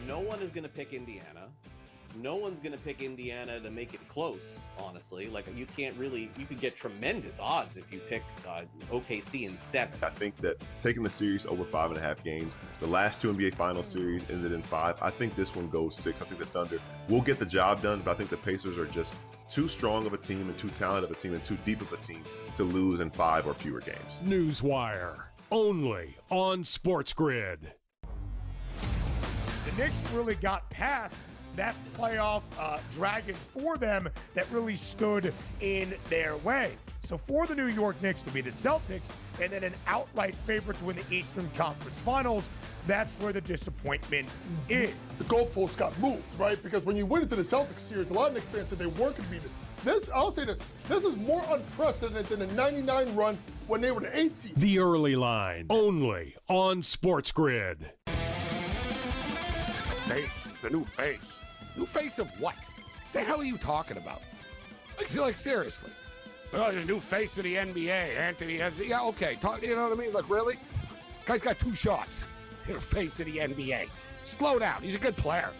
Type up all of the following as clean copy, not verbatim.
no one is going to pick Indiana. No one's going to pick Indiana to make it close, honestly. Like, you can't really, you could get tremendous odds if you pick OKC in 7. I think that taking the series over 5.5 games, the last 2 NBA Finals series ended in 5. I think this one goes 6. I think the Thunder will get the job done, but I think the Pacers are just too strong of a team and too talented of a team and too deep of a team to lose in 5 or fewer games. Newswire, only on SportsGrid. The Knicks really got past that playoff dragon for them that really stood in their way. So for the New York Knicks to be the Celtics and then an outright favorite to win the Eastern Conference Finals, that's where the disappointment is. The goalposts got moved, right? Because when you went into the Celtics series, a lot of Knicks fans said they weren't going to beat it. This, I'll say this is more unprecedented than the 99 run when they were the 8th seed. The Early Line, only on SportsGrid. Face is the new face. New face of what? The hell are you talking about? Like seriously. Oh, the new face of the NBA, Anthony. Yeah, okay. You know what I mean? Like, really? Guy's got 2 shots. You're the face of the NBA. Slow down. He's a good player.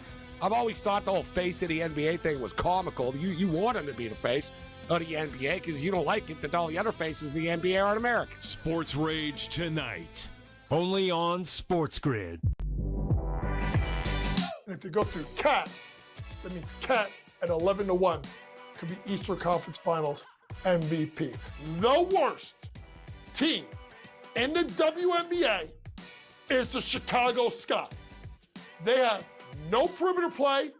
I've always thought the whole face of the NBA thing was comical. You want him to be the face of the NBA because you don't like it that all the other faces of the NBA aren't American. Sports Rage tonight, only on SportsGrid. And if they go through Cat, that means Cat at 11-1 could be Eastern Conference Finals MVP. The worst team in the WNBA is the Chicago Sky. They have no perimeter play.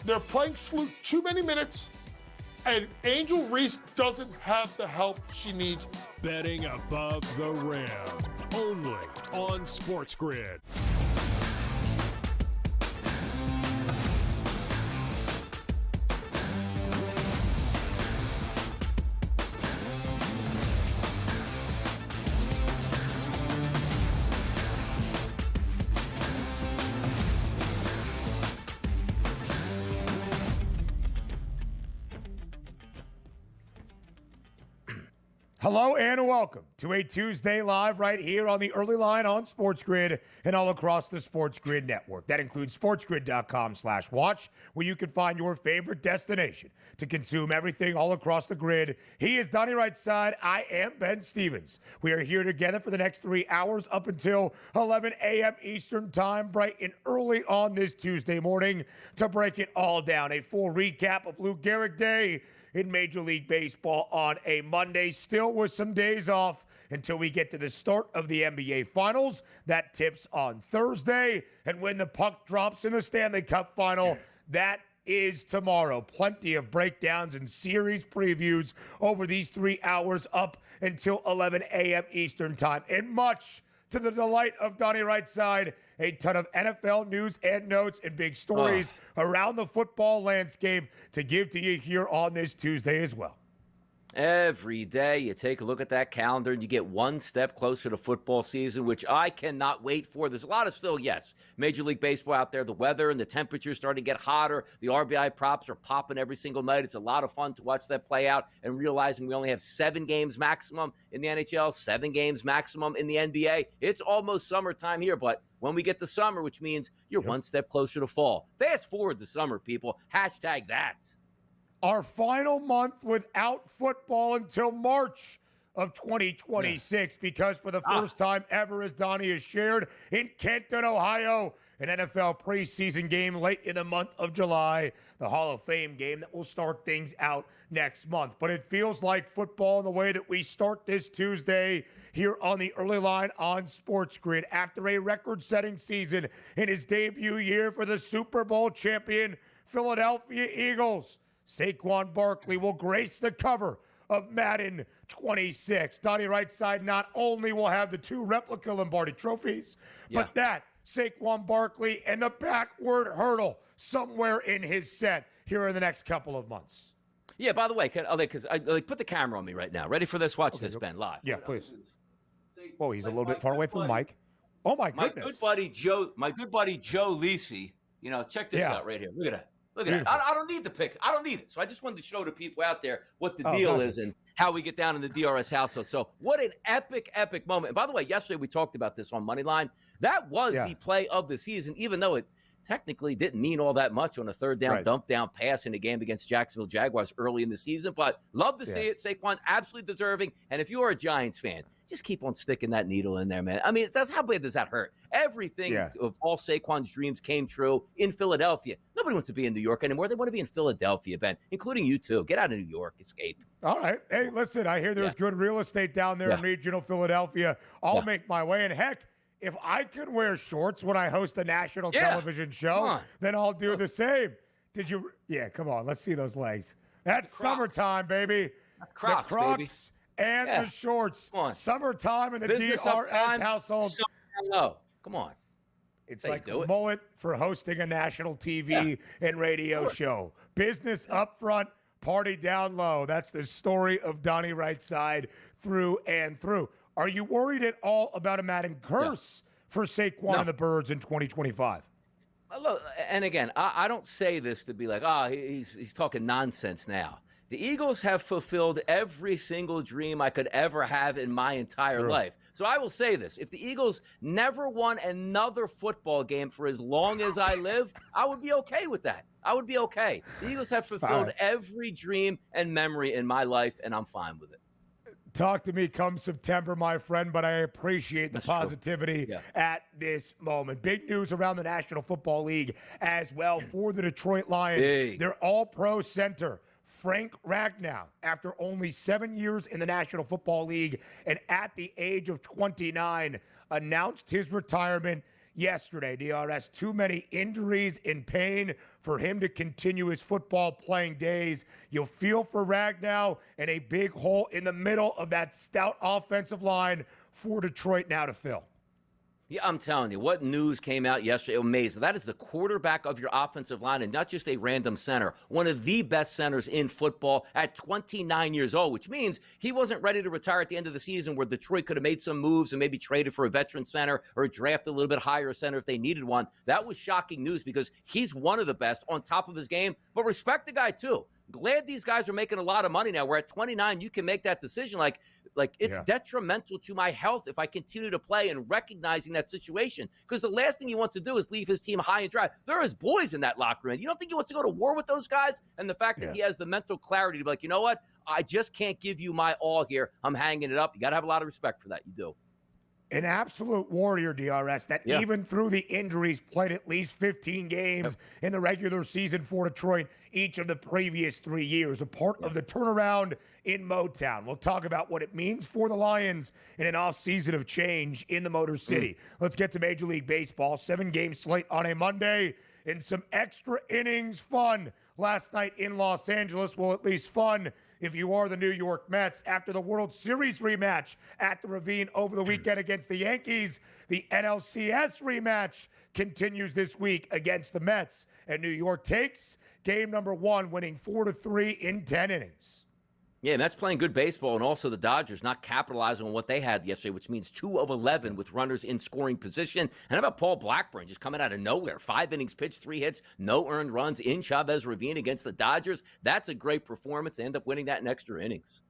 They're playing Sloot too many minutes. And Angel Reese doesn't have the help she needs. Betting above the rim, only on SportsGrid. Hello and welcome to a Tuesday Live right here on the Early Line on SportsGrid and all across the SportsGrid network. That includes sportsgrid.com/watch, where you can find your favorite destination to consume everything all across the grid. He is Donnie Rightside. I am Ben Stevens. We are here together for the next 3 hours up until 11 a.m. Eastern Time, bright and early on this Tuesday morning to break it all down. A full recap of Lou Gehrig Day in Major League Baseball on a Monday, still with some days off until we get to the start of the NBA Finals. That tips on Thursday. And when the puck drops in the Stanley Cup Final, that is tomorrow. Plenty of breakdowns and series previews over these 3 hours up until 11 a.m. Eastern Time. And much to the delight of Donnie Rightside, a ton of NFL news and notes and big stories around the football landscape to give to you here on this Tuesday as well. Every day you take a look at that calendar and you get one step closer to football season, which I cannot wait for. There's a lot of still, yes, Major League Baseball out there. The weather and the temperatures starting to get hotter. The RBI props are popping every single night. It's a lot of fun to watch that play out and realizing we only have 7 games maximum in the NHL, 7 games maximum in the NBA. It's almost summertime here, but when we get to summer, which means you're one step closer to fall. Fast forward to summer, people. Hashtag that. Our final month without football until March of 2026 because for the first time ever, as Donnie has shared, in Kenton, Ohio, an NFL preseason game late in the month of July, the Hall of Fame game that will start things out next month. But it feels like football in the way that we start this Tuesday here on the Early Line on SportsGrid after a record-setting season in his debut year for the Super Bowl champion Philadelphia Eagles. Saquon Barkley will grace the cover of Madden 26. Donnie Rightside not only will have the 2 replica Lombardi trophies, but that Saquon Barkley and the backward hurdle somewhere in his set here in the next couple of months. Yeah, by the way, because I put the camera on me right now. Ready for this? Watch this, Ben, live. Yeah, please. Whoa, he's a little bit far away from the mic. Oh, my goodness. My good buddy Joe Lisi, check this out right here. Look at that. Look at that. I don't need the pic. I don't need it. So I just wanted to show the people out there what the deal is and how we get down in the DRS household. So what an epic, epic moment. And by the way, yesterday we talked about this on Moneyline. That was the play of the season, even though it technically didn't mean all that much on a third down, dump down pass in a game against Jacksonville Jaguars early in the season. But love to see it. Saquon, absolutely deserving. And if you are a Giants fan, just keep on sticking that needle in there, man. I mean, how bad does that hurt? Everything of all Saquon's dreams came true in Philadelphia. Nobody wants to be in New York anymore. They want to be in Philadelphia, Ben, including you too. Get out of New York. Escape. All right. Hey, listen, I hear there's good real estate down there in regional Philadelphia. I'll make my way. And heck, if I can wear shorts when I host a national television show, then I'll do the same. Did you? Yeah, come on. Let's see those legs. That's summertime, baby. Crocs, the Crocs baby. And the shorts. Summertime in the Business DRS household. Hello. Come on. It's like a mullet for hosting a national TV and radio show. Business up front, party down low. That's the story of Donnie Rightside through and through. Are you worried at all about a Madden curse for Saquon and the Birds in 2025? Look, and again, I don't say this to be like, he's talking nonsense now. The Eagles have fulfilled every single dream I could ever have in my entire life. So I will say this. If the Eagles never won another football game for as long as I live, I would be okay with that. I would be okay. The Eagles have fulfilled every dream and memory in my life, and I'm fine with it. Talk to me come September, my friend, but I appreciate the positivity at this moment. Big news around the National Football League as well for the Detroit Lions. Their all-pro center, Frank Ragnow, after only 7 years in the National Football League and at the age of 29, announced his retirement yesterday. DRS, too many injuries and pain for him to continue his football playing days. You'll feel for Ragnow and a big hole in the middle of that stout offensive line for Detroit now to fill. Yeah, I'm telling you, what news came out yesterday? Amazing. That is the quarterback of your offensive line and not just a random center. One of the best centers in football at 29 years old, which means he wasn't ready to retire at the end of the season where Detroit could have made some moves and maybe traded for a veteran center or draft a little bit higher center if they needed one. That was shocking news because he's one of the best on top of his game, but respect the guy too. Glad these guys are making a lot of money now. Where at 29, you can make that decision. Like it's detrimental to my health if I continue to play and recognizing that situation. Because the last thing he wants to do is leave his team high and dry. There is boys in that locker room. You don't think he wants to go to war with those guys? And the fact that he has the mental clarity to be like, you know what? I just can't give you my all here. I'm hanging it up. You got to have a lot of respect for that. You do. An absolute warrior, DRS, that even through the injuries played at least 15 games in the regular season for Detroit each of the previous 3 years, a part of the turnaround in Motown. We'll talk about what it means for the Lions in an offseason of change in the Motor City. Let's get to Major League Baseball. 7-game slate on a Monday and some extra innings fun last night in Los Angeles. Well, at least fun if you are the New York Mets. After the World Series rematch at the Ravine over the weekend against the Yankees, the NLCS rematch continues this week against the Mets. And New York takes game number 1, winning 4-3 in 10 innings. Yeah, Mets playing good baseball, and also the Dodgers not capitalizing on what they had yesterday, which means 2 of 11 with runners in scoring position. And how about Paul Blackburn just coming out of nowhere? 5 innings pitched, 3 hits, no earned runs in Chavez Ravine against the Dodgers. That's a great performance. They end up winning that in extra innings.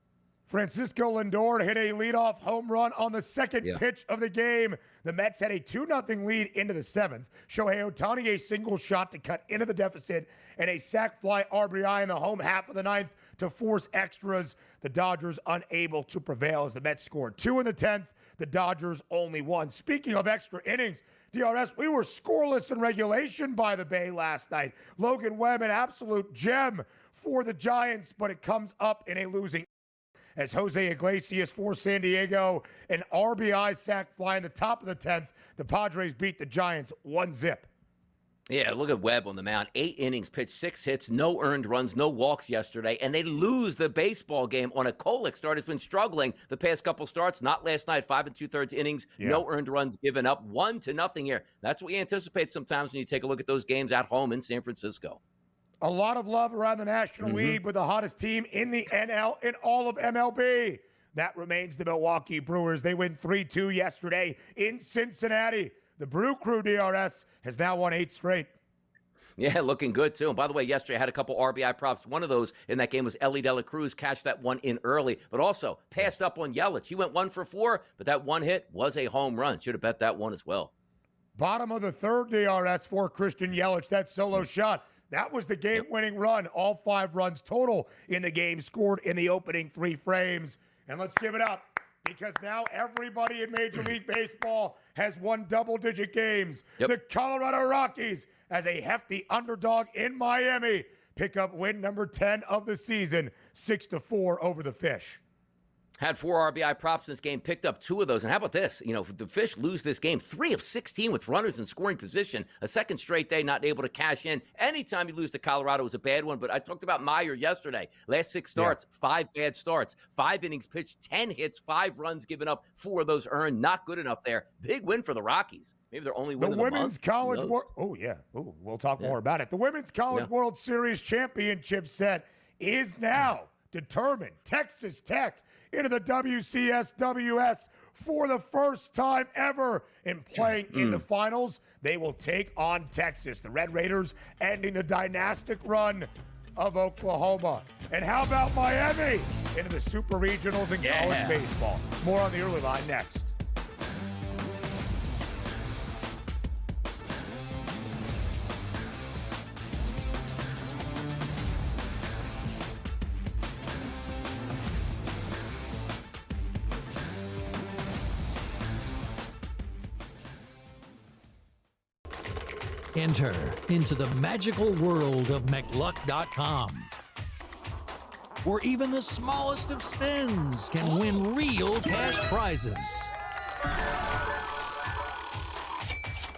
Francisco Lindor hit a leadoff home run on the second pitch of the game. The Mets had a 2-0 lead into the 7th. Shohei Ohtani a single shot to cut into the deficit and a sac fly RBI in the home half of the 9th to force extras. The Dodgers unable to prevail as the Mets scored 2 in the 10th. The Dodgers only 1. Speaking of extra innings, DRS, we were scoreless in regulation by the Bay last night. Logan Webb, an absolute gem for the Giants, but it comes up in a losing as Jose Iglesias for San Diego, an RBI sac fly in the top of the 10th. The Padres beat the Giants 1-0. Yeah, look at Webb on the mound. 8 innings pitched, 6 hits, no earned runs, no walks yesterday, and they lose the baseball game on a Kolek start. Has been struggling the past couple starts. Not last night, 5 2/3 innings, no earned runs given up, 1-0 here. That's what you anticipate sometimes when you take a look at those games at home in San Francisco. A lot of love around the National League with the hottest team in the NL in all of MLB. That remains the Milwaukee Brewers. They win 3-2 yesterday in Cincinnati. The Brew Crew, DRS, has now won 8 straight. Yeah, looking good, too. And by the way, yesterday I had a couple RBI props. One of those in that game was Ellie De La Cruz, cashed that one in early, but also passed up on Yelich. He went 1 for 4, but that one hit was a home run. Should have bet that one as well. Bottom of the third DRS for Christian Yelich. That solo shot. That was the game-winning run. All 5 runs total in the game scored in the opening 3 frames. And let's give it up, because now everybody in Major League Baseball has won double-digit games. The Colorado Rockies, as a hefty underdog in Miami, pick up win number 10 of the season, 6-4 over the Fish. Had 4 RBI props in this game, picked up 2 of those. And how about this? You know, if the Fish lose this game, 3 of 16 with runners in scoring position. A second straight day not able to cash in. Anytime you lose to Colorado is a bad one. But I talked about Meyer yesterday. Last 6 starts, 5 bad starts. 5 innings pitched, 10 hits, 5 runs given up, 4 of those earned. Not good enough there. Big win for the Rockies. Maybe they're only winning the Women's College World. Oh, yeah. Oh, we'll talk more about it. The Women's College World Series championship set is now determined. Texas Tech into the WCSWS for the first time ever in playing in the finals. They will take on Texas. The Red Raiders ending the dynastic run of Oklahoma. And how about Miami into the Super Regionals in college baseball? More on the early line next. Enter into the magical world of McLuck.com, where even the smallest of spins can win real cash prizes.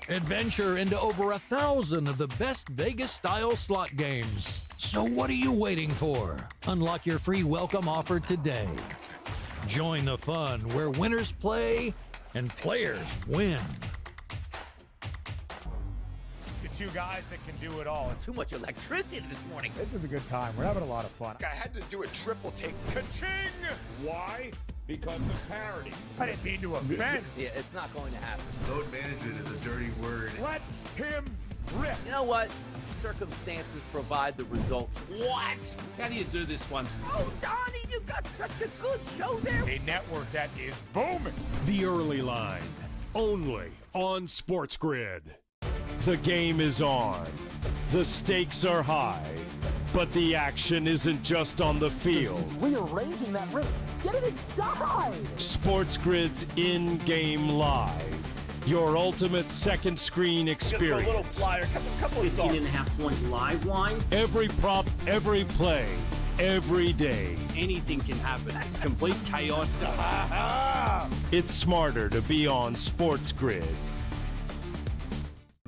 Adventure into over 1,000 of the best Vegas-style slot games. So what are you waiting for? Unlock your free welcome offer today. Join the fun where winners play and players win. 2 guys that can do it all. Too much electricity this morning. This is a good time. We're having a lot of fun. I had to do a triple take. Ka-ching! Why? Because of parity. I didn't mean to offend. Yeah, it's not going to happen. Load management is a dirty word. Let him rip. You know what? Circumstances provide the results. What? How do you do this once? Oh, Donnie, you got such a good show there. A network that is booming. The Early Line, only on SportsGrid. The game is on. The stakes are high. But the action isn't just on the field. He's rearranging that ring. Get it inside! SportsGrid's in-game live. Your ultimate second screen experience. A little flyer, couple of 15.5 point live line. Every prop, every play, every day. Anything can happen. That's complete chaos. It's smarter to be on SportsGrid.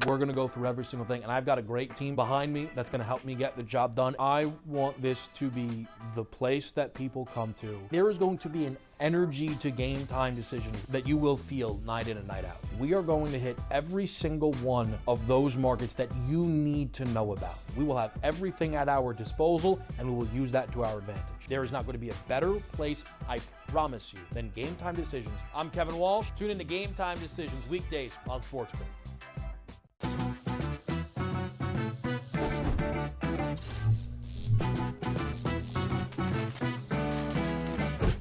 We're going to go through every single thing, and I've got a great team behind me that's going to help me get the job done. I want this to be the place that people come to. There is going to be an energy to game time decisions that you will feel night in and night out. We are going to hit every single one of those markets that you need to know about. We will have everything at our disposal, and we will use that to our advantage. There is not going to be a better place, I promise you, than Game Time Decisions. I'm Kevin Walsh. Tune in to Game Time Decisions weekdays on SportsGrid.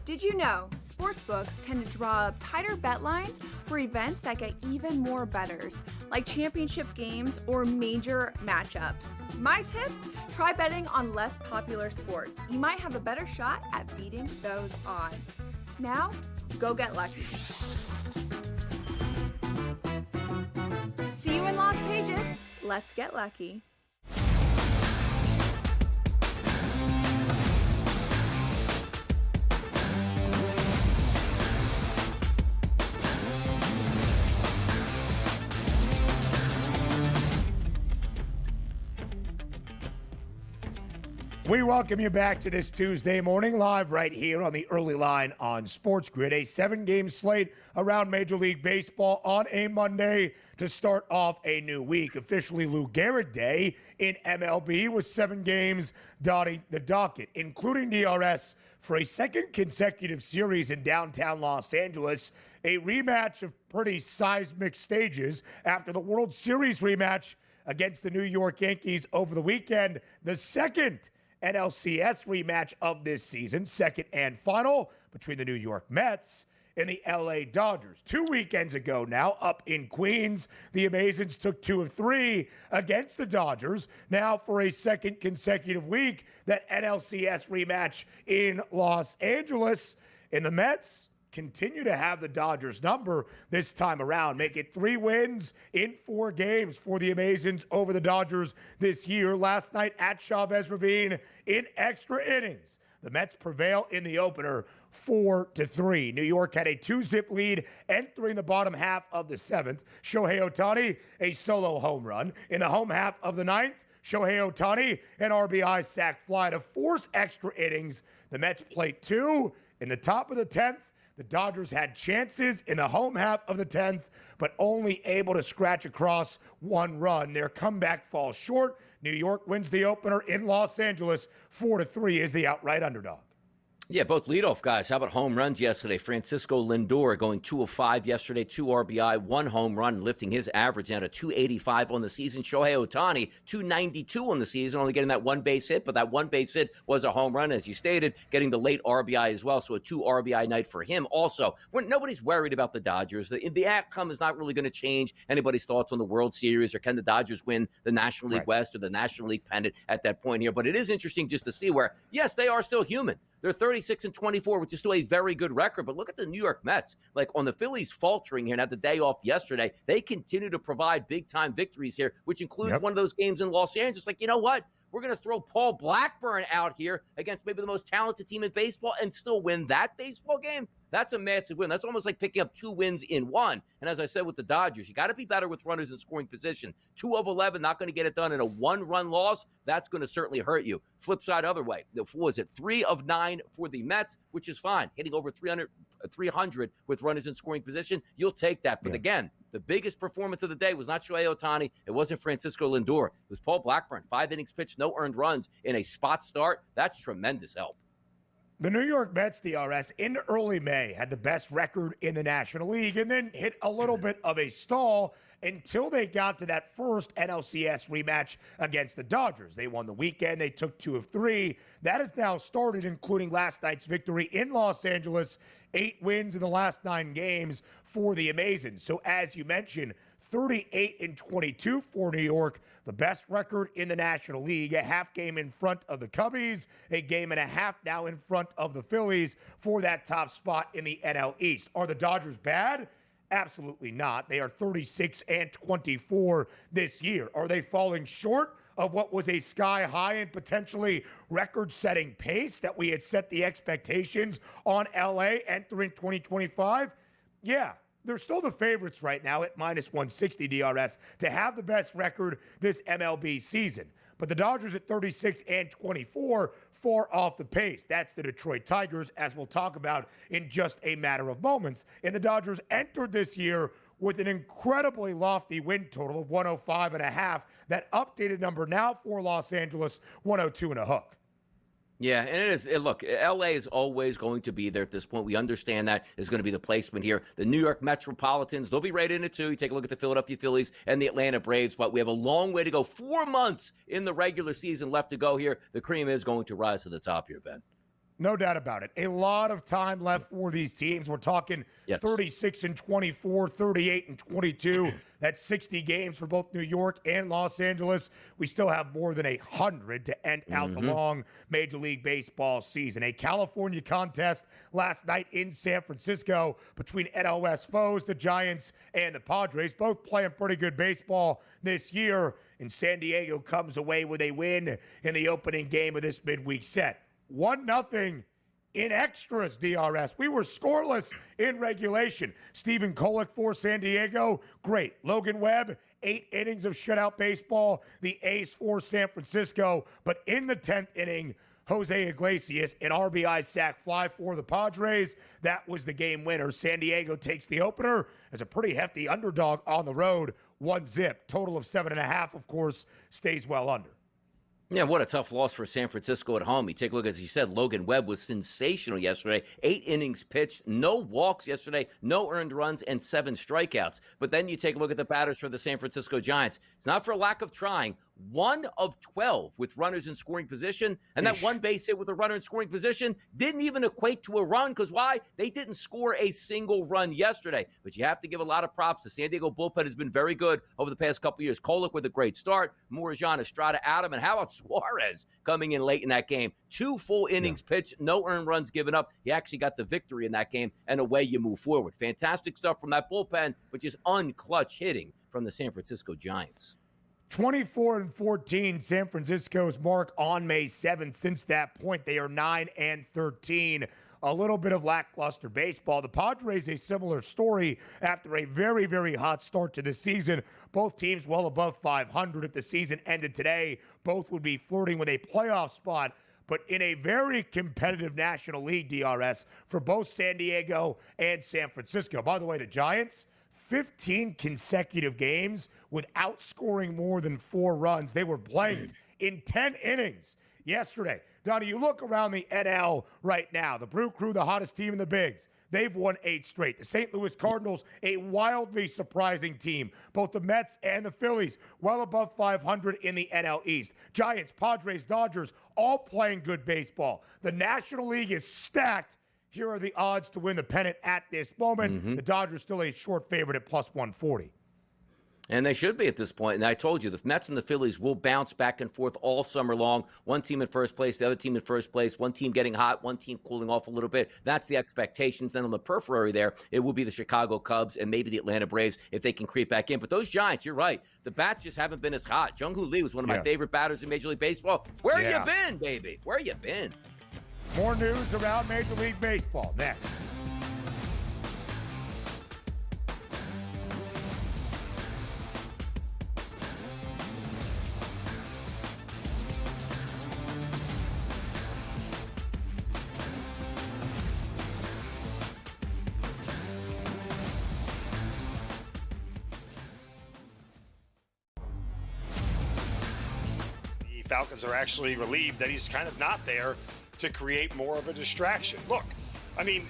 Did you know sportsbooks tend to draw up tighter bet lines for events that get even more bettors, like championship games or major matchups? My tip, try betting on less popular sports. You might have a better shot at beating those odds. Now, go get lucky. See you in Las Vegas. Let's get lucky. We welcome you back to this Tuesday morning, live right here on the Early Line on SportsGrid. A 7-game slate around Major League Baseball on a Monday to start off a new week. Officially Lou Gehrig Day in MLB with 7 games dotting the docket, including DRS for a second consecutive series in downtown Los Angeles. A rematch of pretty seismic stages after the World Series rematch against the New York Yankees over the weekend. The second NLCS rematch of this season, second and final, between the New York Mets in the LA Dodgers. 2 weekends ago now, up in Queens, the Amazons took 2 of 3 against the Dodgers. Now for a second consecutive week, that NLCS rematch in Los Angeles. And the Mets continue to have the Dodgers number this time around. Make it 3 wins in 4 games for the Amazons over the Dodgers this year. Last night at Chavez Ravine in extra innings, the Mets prevail in the opener 4-3. New York had a 2-zip lead entering the bottom half of the 7th. Shohei Ohtani, a solo home run. In the home half of the 9th, Shohei Ohtani, an RBI sac fly to force extra innings. The Mets played 2 in the top of the 10th. The Dodgers had chances in the home half of the 10th, but only able to scratch across 1 run. Their comeback falls short. New York wins the opener in Los Angeles. 4-3 is the outright underdog. Yeah, both leadoff guys. How about home runs yesterday? Francisco Lindor going 2 of 5 yesterday, 2 RBI, 1 home run, lifting his average down to 285 on the season. Shohei Ohtani, 292 on the season, only getting that 1 base hit, but that 1 base hit was a home run, as you stated, getting the late RBI as well. So a 2 RBI night for him. Also, when nobody's worried about the Dodgers, the outcome is not really going to change anybody's thoughts on the World Series or can the Dodgers win the National League West or the National League pennant at that point here. But it is interesting just to see where, yes, they are still human. They're 36-24, which is still a very good record. But look at the New York Mets. Like, on the Phillies faltering here and had the day off yesterday, they continue to provide big-time victories here, which includes one of those games in Los Angeles. Like, you know what? We're going to throw Paul Blackburn out here against maybe the most talented team in baseball and still win that baseball game. That's a massive win. That's almost like picking up 2 wins in 1. And as I said with the Dodgers, you got to be better with runners in scoring position. 2 of 11, not going to get it done in a 1-run loss. That's going to certainly hurt you. Flip side other way. What was it? 3 of 9 for the Mets, which is fine. Hitting over 300 with runners in scoring position, you'll take that. But again, the biggest performance of the day was not Shohei Ohtani. It wasn't Francisco Lindor. It was Paul Blackburn. 5 innings pitched, no earned runs in a spot start. That's tremendous help. The New York Mets, DRS, in early May had the best record in the National League and then hit a little bit of a stall until they got to that first NLCS rematch against the Dodgers. They won the weekend. They took 2 of 3. That has now started, including last night's victory in Los Angeles. 8 wins in the last 9 games for the Amazons. So as you mentioned, 38-22 for New York, the best record in the National League, a half game in front of the Cubbies, a game and a half now in front of the Phillies for that top spot in the NL East. Are the Dodgers bad? Absolutely not. They are 36-24 this year. Are they falling short of what was a sky-high and potentially record-setting pace that we had set the expectations on LA entering 2025? Yeah. They're still the favorites right now at -160 DRS to have the best record this MLB season. But the Dodgers at 36-24, far off the pace. That's the Detroit Tigers, as we'll talk about in just a matter of moments. And the Dodgers entered this year with an incredibly lofty win total of 105.5. That updated number now for Los Angeles, 102 and a hook. Yeah, and it is. Look, L.A. is always going to be there at this point. We understand that is going to be the placement here. The New York Metropolitans, they'll be right in it too. You take a look at the Philadelphia Phillies and the Atlanta Braves, but we have a long way to go. 4 months in the regular season left to go here. The cream is going to rise to the top here, Ben. No doubt about it. A lot of time left for these teams. We're talking 36-24, 38-22. That's 60 games for both New York and Los Angeles. We still have more than 100 to end out the long Major League Baseball season. A California contest last night in San Francisco between NOS foes, the Giants and the Padres, both playing pretty good baseball this year. And San Diego comes away with a win in the opening game of this midweek set. 1-0 in extras, DRS. We were scoreless in regulation. Stephen Kolek for San Diego, great. Logan Webb, 8 innings of shutout baseball. The ace for San Francisco. But in the 10th inning, Jose Iglesias, an RBI sac fly for the Padres. That was the game winner. San Diego takes the opener as a pretty hefty underdog on the road. 1-0. Total of 7.5, of course, stays well under. Yeah, what a tough loss for San Francisco at home. You take a look, as you said, Logan Webb was sensational yesterday. 8 innings pitched, no walks yesterday, no earned runs, and 7 strikeouts. But then you take a look at the batters for the San Francisco Giants. It's not for lack of trying. 1 of 12 with runners in scoring position. And that one base hit with a runner in scoring position didn't even equate to a run, because why? They didn't score a single run yesterday. But you have to give a lot of props. The San Diego bullpen has been very good over the past couple years. Kolek with a great start. Morajan, Estrada, Adam, and how about Suarez coming in late in that game? 2 full innings pitched, no earned runs given up. He actually got the victory in that game, and away you move forward. Fantastic stuff from that bullpen, which is unclutch hitting from the San Francisco Giants. 24-14, San Francisco's mark on May 7th. Since that point, they are 9-13. A little bit of lackluster baseball. The Padres, a similar story after a very, very hot start to the season. Both teams well above 500. If the season ended today, both would be flirting with a playoff spot, but in a very competitive National League DRS for both San Diego and San Francisco. By the way, the Giants, 15 consecutive games without scoring more than 4 runs. They were blanked in 10 innings yesterday. Donnie, you look around the NL right now. The Brew Crew, the hottest team in the bigs. They've won 8 straight. The St. Louis Cardinals, a wildly surprising team. Both the Mets and the Phillies, well above 500 in the NL East. Giants, Padres, Dodgers, all playing good baseball. The National League is stacked. Here are the odds to win the pennant at this moment. The Dodgers still a short favorite at plus 140. And they should be at this point. And I told you, the Mets and the Phillies will bounce back and forth all summer long. One team in first place, the other team in first place, one team getting hot, one team cooling off a little bit. That's the expectations. Then on the periphery there, it will be the Chicago Cubs and maybe the Atlanta Braves if they can creep back in. But those Giants, you're right. The bats just haven't been as hot. Jung-Hoo Lee was one of my favorite batters in Major League Baseball. Where you been, baby? Where you been? More news around Major League Baseball next. The Falcons are actually relieved that he's kind of not there to create more of a distraction. Look, I mean,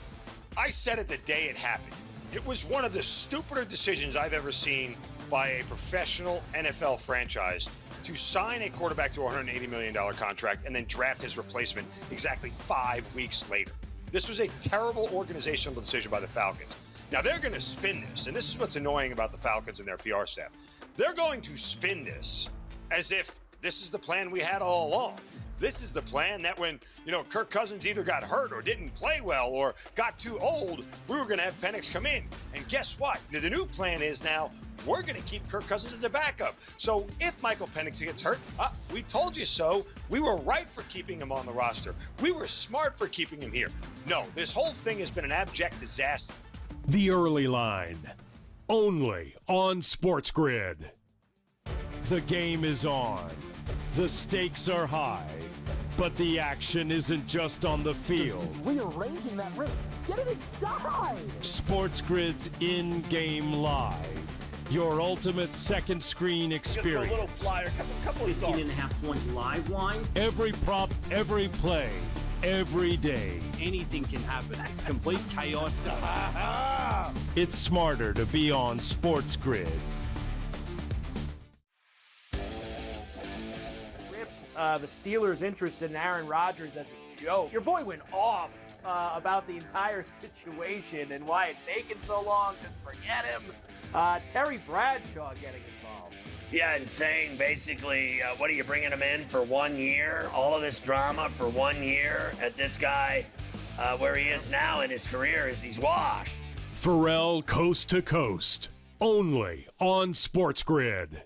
I said it the day it happened. It was one of the stupider decisions I've ever seen by a professional NFL franchise to sign a quarterback to a $180 million contract and then draft his replacement exactly 5 weeks later. This was a terrible organizational decision by the Falcons. Now, they're going to spin this, and this is what's annoying about the Falcons and their PR staff. They're going to spin this as if this is the plan we had all along. This is the plan that when, Kirk Cousins either got hurt or didn't play well or got too old, we were going to have Penix come in. And guess what? The new plan is now we're going to keep Kirk Cousins as a backup. So if Michael Penix gets hurt, we told you so. We were right for keeping him on the roster. We were smart for keeping him here. No, this whole thing has been an abject disaster. The Early Line, only on SportsGrid. The game is on. The stakes are high, but the action isn't just on the field. He's rearranging that roof. Get it inside! SportsGrid's in-game live. Your ultimate second screen experience. A little flyer, couple 15.5-point live line. Every prop, every play, every day. Anything can happen. That's complete chaos. It's smarter to be on SportsGrid. The Steelers' interest in Aaron Rodgers as a joke. Your boy went off about the entire situation and why it taken so long to forget him. Terry Bradshaw getting involved. Yeah, and saying basically, what are you bringing him in for 1 year? All of this drama for 1 year at this guy, where he is now in his career is he's washed. Pharrell Coast to Coast, only on SportsGrid.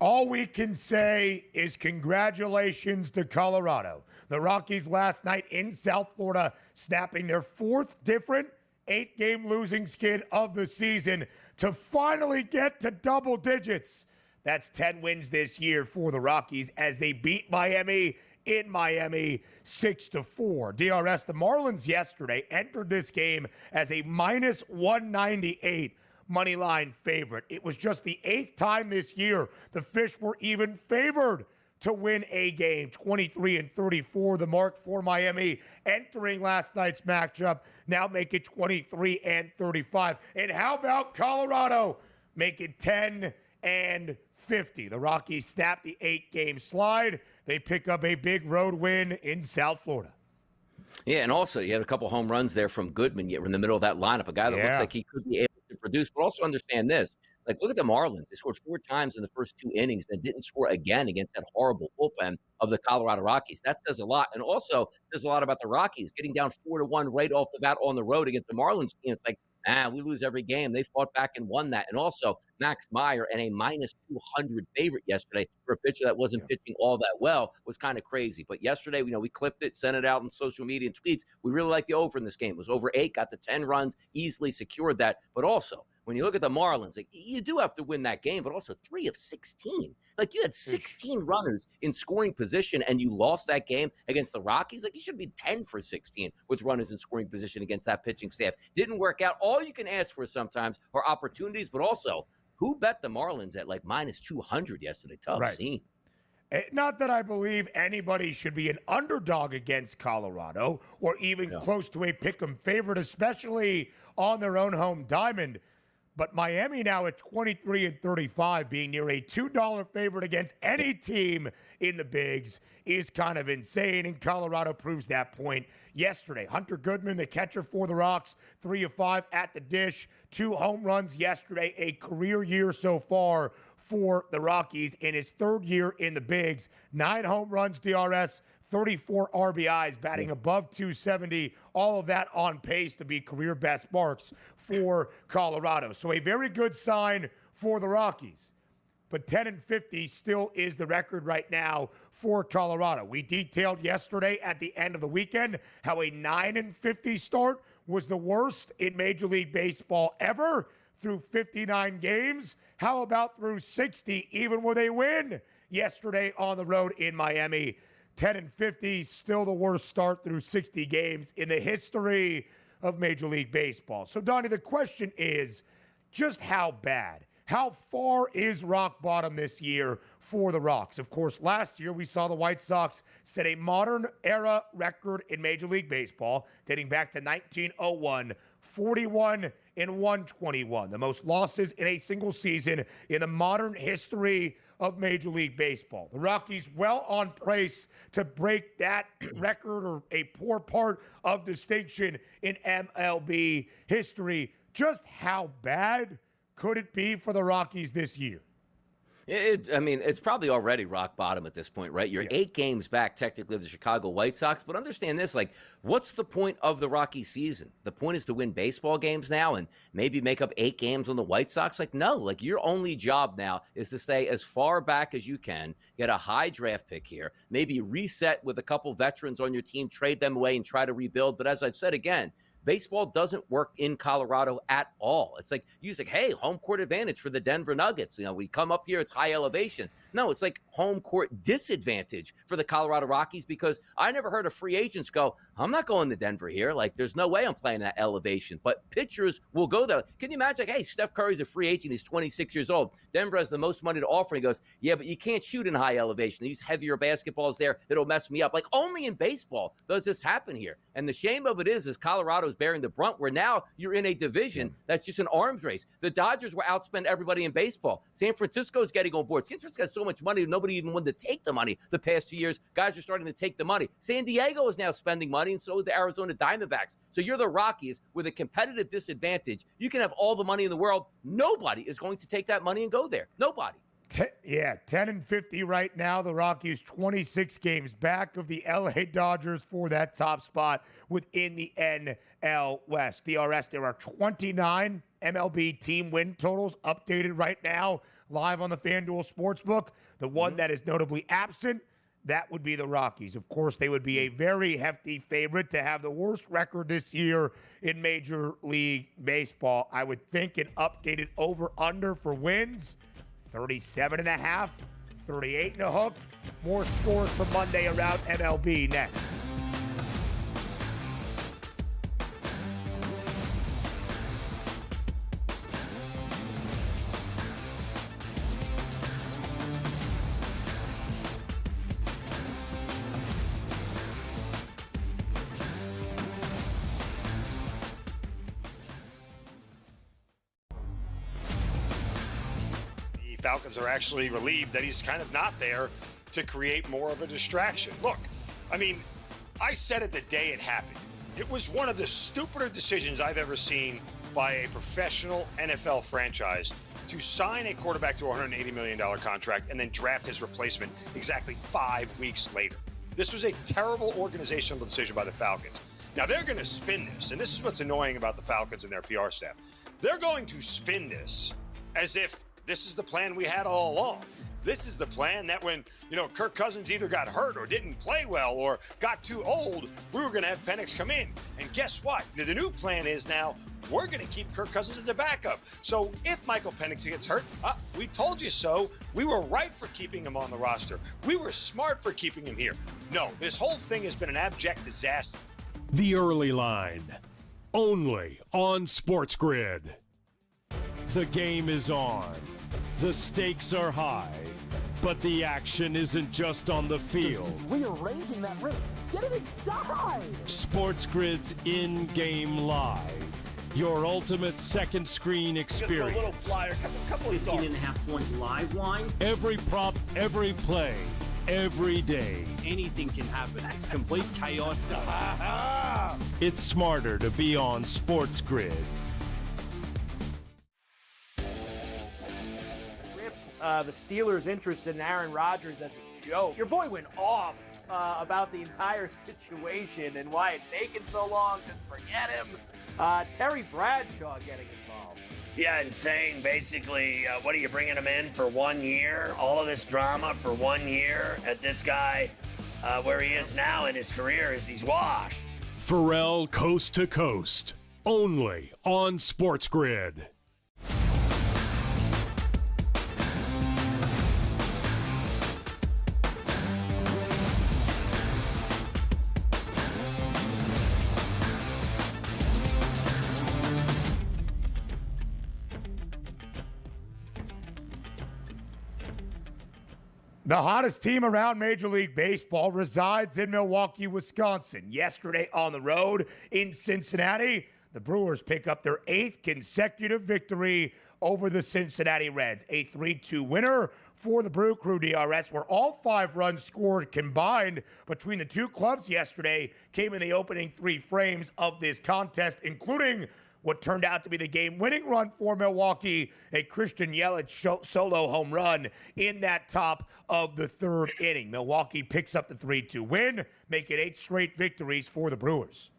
All we can say is congratulations to Colorado. The Rockies last night in South Florida snapping their 4th different 8-game losing skid of the season to finally get to double digits. That's 10 wins this year for the Rockies as they beat Miami in Miami 6-4. DRS, the Marlins yesterday entered this game as a minus 198 money line favorite. It was just the 8th time this year the Fish were even favored to win a game. 23-34, the mark for Miami entering last night's matchup. Now make it 23-35. And how about Colorado? Make it 10-50. The Rockies snap the 8-game slide. They pick up a big road win in South Florida. Yeah, and also you had a couple home runs there from Goodman. Yet we're in the middle of that lineup, a guy that looks like he could be able to produce. But also understand this. Like, look at the Marlins. They scored 4 times in the first 2 innings, then didn't score again against that horrible bullpen of the Colorado Rockies. That says a lot. And also says a lot about the Rockies getting down 4-1 right off the bat on the road against the Marlins team. It's like, we lose every game. They fought back and won that. And also Max Meyer and a -200 favorite yesterday for a pitcher that wasn't pitching all that well was kind of crazy. But yesterday, we clipped it, sent it out on social media and tweets. We really like the over in this game. It was over 8, got the 10 runs, easily secured that. But also, when you look at the Marlins, like, you do have to win that game, but also 3 of 16. Like, you had 16 runners in scoring position, and you lost that game against the Rockies. Like, you should be 10 for 16 with runners in scoring position against that pitching staff. Didn't work out. All you can ask for sometimes are opportunities, but also, who bet the Marlins at like -200 yesterday? Tough scene. Not that I believe anybody should be an underdog against Colorado or even close to a pick'em favorite, especially on their own home diamond. But Miami now at 23-35, being near a $2 favorite against any team in the bigs is kind of insane, and Colorado proves that point yesterday. Hunter Goodman, the catcher for the Rocks, 3 of 5 at the dish, 2 home runs yesterday, a career year so far for the Rockies in his 3rd year in the bigs. 9 home runs, DRS, 34 RBIs, batting above 270, all of that on pace to be career best marks for Colorado. So a very good sign for the Rockies. But 10-50 still is the record right now for Colorado. We detailed yesterday at the end of the weekend how a 9-50 start was the worst in Major League Baseball ever through 59 games. How about through 60, even with a win yesterday on the road in Miami? 10-50, still the worst start through 60 games in the history of Major League Baseball. So, Donnie, the question is just how bad? How far is rock bottom this year for the Rocks? Of course, last year we saw the White Sox set a modern era record in Major League Baseball dating back to 1901, 41-121, the most losses in a single season in the modern history of Major League Baseball. The Rockies well on pace to break that record, or a poor part of distinction in MLB history. Just how bad could it be for the Rockies this year? It's probably already rock bottom at this point, right? You're 8 games back technically of the Chicago White Sox, but understand this, like, what's the point of the Rockies season? The point is to win baseball games now and maybe make up 8 games on the White Sox? Like, no, like, your only job now is to stay as far back as you can, get a high draft pick here, maybe reset with a couple veterans on your team, trade them away and try to rebuild. But as I've said again, baseball doesn't work in Colorado at all. It's like, you say, hey, home court advantage for the Denver Nuggets. We come up here, it's high elevation. No, it's like home court disadvantage for the Colorado Rockies, because I never heard of free agents go, I'm not going to Denver here. Like, there's no way I'm playing that elevation. But pitchers will go there. Can you imagine, like, hey, Steph Curry's a free agent. He's 26 years old. Denver has the most money to offer. He goes, yeah, but you can't shoot in high elevation. They use heavier basketballs there. It'll mess me up. Like, only in baseball does this happen here. And the shame of it is Colorado's bearing the brunt, where now you're in a division that's just an arms race. The Dodgers will outspend everybody in baseball. San Francisco's getting on board. San Francisco has so much money, nobody even wanted to take the money the past 2 years. Guys are starting to take the money. San Diego is now spending money, and so is the Arizona Diamondbacks. So you're the Rockies with a competitive disadvantage. You can have all the money in the world. Nobody is going to take that money and go there. Nobody. 10-50 right now. The Rockies 26 games back of the LA Dodgers for that top spot within the NL West. DRS, there are 29 MLB team win totals updated right now live on the FanDuel Sportsbook. The one that is notably absent, that would be the Rockies. Of course, they would be a very hefty favorite to have the worst record this year in Major League Baseball. I would think an updated over-under for wins, 37.5, 38 and a hook. More scores for Monday around MLB next. Falcons are actually relieved that he's kind of not there to create more of a distraction. Look, I mean, I said it the day it happened. It was one of the stupider decisions I've ever seen by a professional NFL franchise to sign a quarterback to a $180 million contract and then draft his replacement exactly 5 weeks later. This was a terrible organizational decision by the Falcons. Now, they're going to spin this, and this is what's annoying about the Falcons and their PR staff. They're going to spin this as if this is the plan we had all along. This is the plan that when, Kirk Cousins either got hurt or didn't play well or got too old, we were going to have Penix come in. And guess what? The new plan is now we're going to keep Kirk Cousins as a backup. So if Michael Penix gets hurt, we told you so. We were right for keeping him on the roster. We were smart for keeping him here. No, this whole thing has been an abject disaster. The Early Line, only on SportsGrid. The game is on. The stakes are high, but the action isn't just on the field. Rearranging that roof. Get it inside! SportsGrid's in-game live. Your ultimate second screen experience. A little flyer, couple 15.5-point live line. Every prop, every play, every day. Anything can happen. It's complete chaos. It's smarter to be on SportsGrid. The Steelers' interest in Aaron Rodgers as a joke. Your boy went off about the entire situation and why it taken so long to forget him. Terry Bradshaw getting involved. Yeah, and saying basically, what are you bringing him in for 1 year? All of this drama for 1 year at this guy, where he is now in his career is he's washed. Pharrell Coast to Coast, only on SportsGrid. The hottest team around Major League Baseball resides in Milwaukee, Wisconsin. Yesterday on the road in Cincinnati, the Brewers pick up their 8th consecutive victory over the Cincinnati Reds. A 3-2 winner for the Brew Crew DRS, where all 5 runs scored combined between the two clubs yesterday came in the opening 3 frames of this contest, including what turned out to be the game-winning run for Milwaukee, a Christian Yelich solo home run in that top of the 3rd inning. Milwaukee picks up the 3-2 win, making 8 straight victories for the Brewers.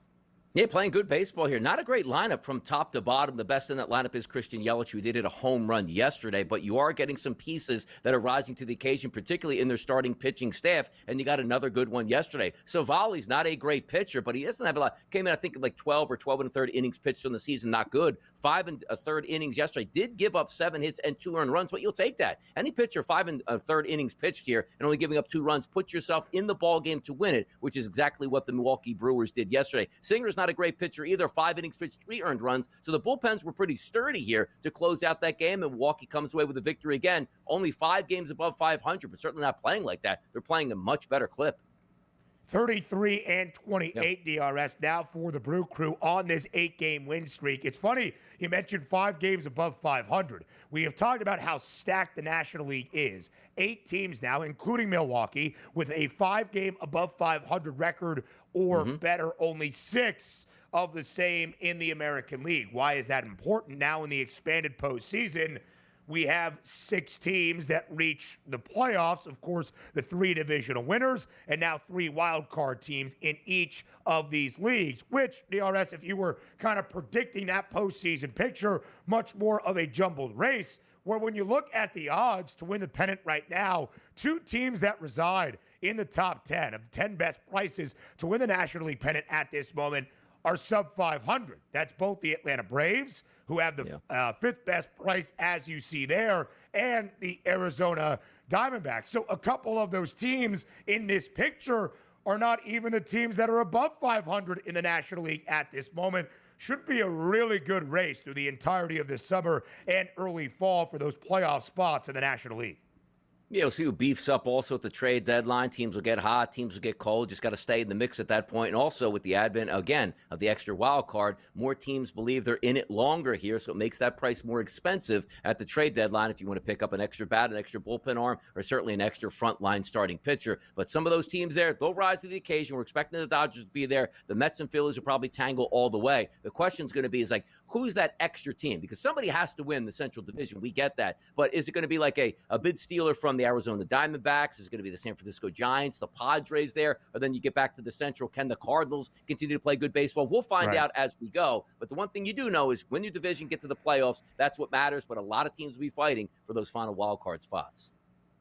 Yeah, playing good baseball here. Not a great lineup from top to bottom. The best in that lineup is Christian Yelich, who did a home run yesterday, but you are getting some pieces that are rising to the occasion, particularly in their starting pitching staff, and you got another good one yesterday. Savali's not a great pitcher, but he doesn't have a lot. Came in, I think, like 12 or 12 and a third innings pitched in the season. Not good. 5 and a third innings yesterday. Did give up 7 hits and 2 earned runs, but you'll take that. Any pitcher 5 and a third innings pitched here and only giving up 2 runs, put yourself in the ball game to win it, which is exactly what the Milwaukee Brewers did yesterday. Singer's not a great pitcher either. 5 innings pitched, 3 earned runs. So the bullpens were pretty sturdy here to close out that game, and Milwaukee comes away with a victory again. Only 5 games above 500, but certainly not playing like that. They're playing a much better clip. 33 and 28 DRS now for the Brew Crew on this 8-game win streak. It's funny, you mentioned 5 games above 500. We have talked about how stacked the National League is. 8 teams now, including Milwaukee, with a 5-game above 500 record or better. Only 6 of the same in the American League. Why is that important? Now in the expanded postseason, we have 6 teams that reach the playoffs. Of course, the 3 divisional winners, and now 3 wild card teams in each of these leagues, which, DRS, if you were kind of predicting that postseason picture, much more of a jumbled race, where when you look at the odds to win the pennant right now, 2 teams that reside in the top 10 of the 10 best prices to win the National League pennant at this moment are sub 500. That's both the Atlanta Braves, who have the 5th best price, as you see there, and the Arizona Diamondbacks. So a couple of those teams in this picture are not even the teams that are above 500 in the National League at this moment. Should be a really good race through the entirety of this summer and early fall for those playoff spots in the National League. Yeah, we'll see who beefs up also at the trade deadline. Teams will get hot, teams will get cold. Just got to stay in the mix at that point. And also with the advent, again, of the extra wild card, more teams believe they're in it longer here, so it makes that price more expensive at the trade deadline if you want to pick up an extra bat, an extra bullpen arm, or certainly an extra frontline starting pitcher. But some of those teams there, they'll rise to the occasion. We're expecting the Dodgers to be there. The Mets and Phillies will probably tangle all the way. The question's going to be is like, who's that extra team? Because somebody has to win the Central Division. We get that. But is it going to be like a bid stealer from the Arizona Diamondbacks? Is it going to be the San Francisco Giants, the Padres there? Or then you get back to the Central. Can the Cardinals continue to play good baseball? We'll find out as we go. But the one thing you do know is win your division, get to the playoffs. That's what matters. But a lot of teams will be fighting for those final wild card spots.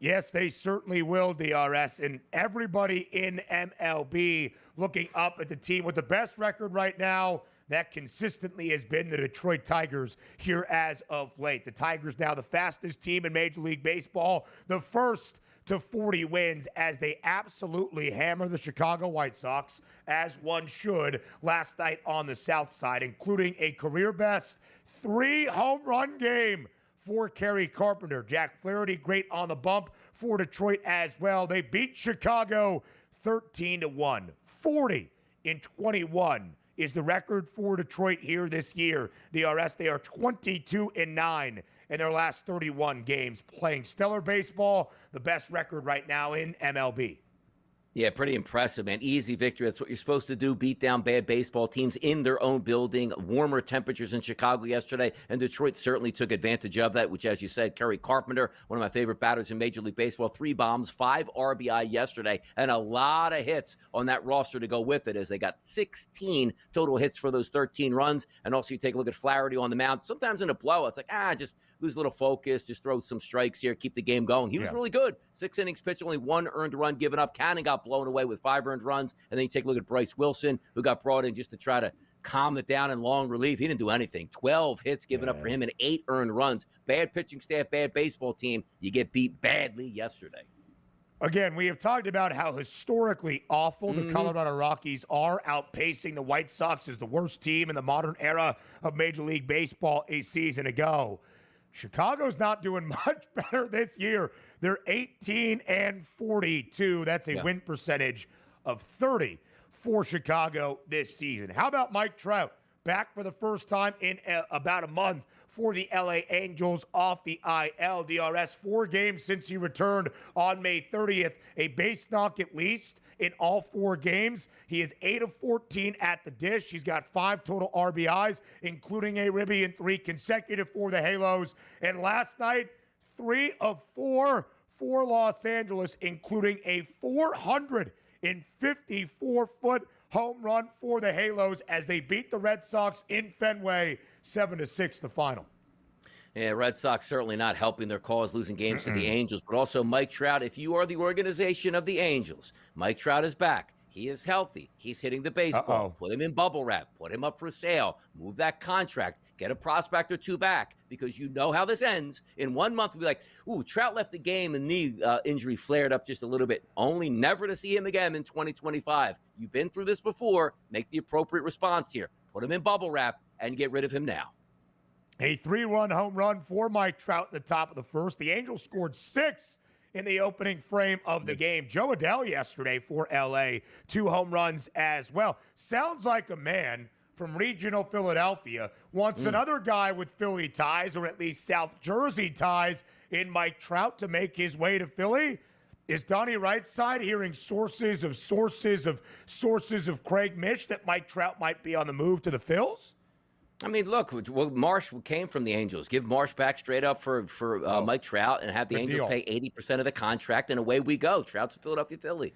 Yes, they certainly will, DRS. And everybody in MLB looking up at the team with the best record right now. That consistently has been the Detroit Tigers here as of late. The Tigers now the fastest team in Major League Baseball, the first to 40 wins as they absolutely hammer the Chicago White Sox, as one should, last night on the South Side, including a career-best 3-home run game for Kerry Carpenter. Jack Flaherty, great on the bump for Detroit as well. They beat Chicago 13-1. 40-21 is the record for Detroit here this year. DRS, they are 22-9 in their last 31 games, playing stellar baseball, the best record right now in MLB. Yeah, pretty impressive, man. Easy victory. That's what you're supposed to do. Beat down bad baseball teams in their own building. Warmer temperatures in Chicago yesterday, and Detroit certainly took advantage of that, which, as you said, Kerry Carpenter, one of my favorite batters in Major League Baseball, 3 bombs, 5 RBI yesterday, and a lot of hits on that roster to go with it as they got 16 total hits for those 13 runs. And also you take a look at Flaherty on the mound. Sometimes in a blowout, it's like, just lose a little focus, just throw some strikes here, keep the game going. He was really good. 6 innings pitched, only 1 earned run given up. Cannon got blown away with 5 earned runs. And then you take a look at Bryce Wilson, who got brought in just to try to calm it down in long relief. He didn't do anything. 12 hits given up for him and 8 earned runs. Bad pitching staff, bad baseball team. You get beat badly yesterday. Again, we have talked about how historically awful the Colorado Rockies are, outpacing the White Sox as the worst team in the modern era of Major League Baseball a season ago. Chicago's not doing much better this year. They're 18-42. That's a win percentage of 30 for Chicago this season. How about Mike Trout? Back for the first time in about a month for the LA Angels off the IL. DRS, 4 games since he returned on May 30th. A base knock at least in all 4 games. He is 8 of 14 at the dish. He's got 5 total RBIs, including a ribby and 3 consecutive for the Halos. And last night, 3 of 4 for Los Angeles, including a 454-foot home run for the Halos as they beat the Red Sox in Fenway 7-6 the final. Yeah, Red Sox certainly not helping their cause, losing games to the Angels, but also Mike Trout. If you are the organization of the Angels, Mike Trout is back. He is healthy. He's hitting the baseball. Put him in bubble wrap. Put him up for sale. Move that contract. Get a prospect or 2 back, because you know how this ends. In 1 month, we'll be like, ooh, Trout left the game and knee injury flared up just a little bit. Only never to see him again in 2025. You've been through this before. Make the appropriate response here. Put him in bubble wrap and get rid of him now. A 3-run home run for Mike Trout at the top of the first. The Angels scored 6 in the opening frame of the game. Joe Adell yesterday for LA, 2 home runs as well. Sounds like a man from regional Philadelphia wants another guy with Philly ties, or at least South Jersey ties, in Mike Trout to make his way to Philly. Is Donnie Rightside hearing sources of Craig Mish that Mike Trout might be on the move to the Phils? I mean, look, Marsh came from the Angels. Give Marsh back straight up for Mike Trout and have the Angels pay 80% of the contract, and away we go. Trout's a Philadelphia Philly.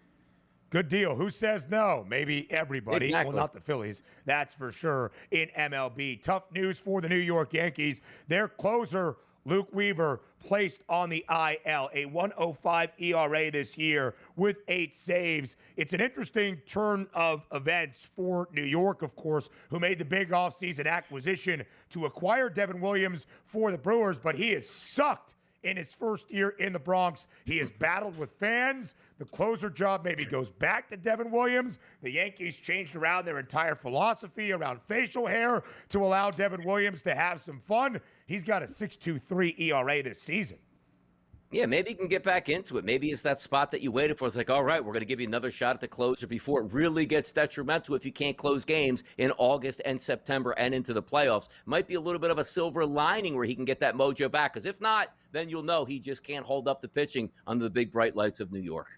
Good deal. Who says no? Maybe everybody. Exactly. Well, not the Phillies. That's for sure in MLB. Tough news for the New York Yankees. Their closer, Luke Weaver, placed on the IL, a 1.05 ERA this year with 8 saves. It's an interesting turn of events for New York, of course, who made the big offseason acquisition to acquire Devin Williams for the Brewers, but he has sucked in his first year in the Bronx. He has battled with fans. The closer job maybe goes back to Devin Williams. The Yankees changed around their entire philosophy around facial hair to allow Devin Williams to have some fun. He's got a 6.23 ERA this season. Yeah, maybe you can get back into it. Maybe it's that spot that you waited for. It's like, all right, we're going to give you another shot at the closer before it really gets detrimental if you can't close games in August and September and into the playoffs. Might be a little bit of a silver lining where he can get that mojo back, because if not, then you'll know he just can't hold up the pitching under the big bright lights of New York.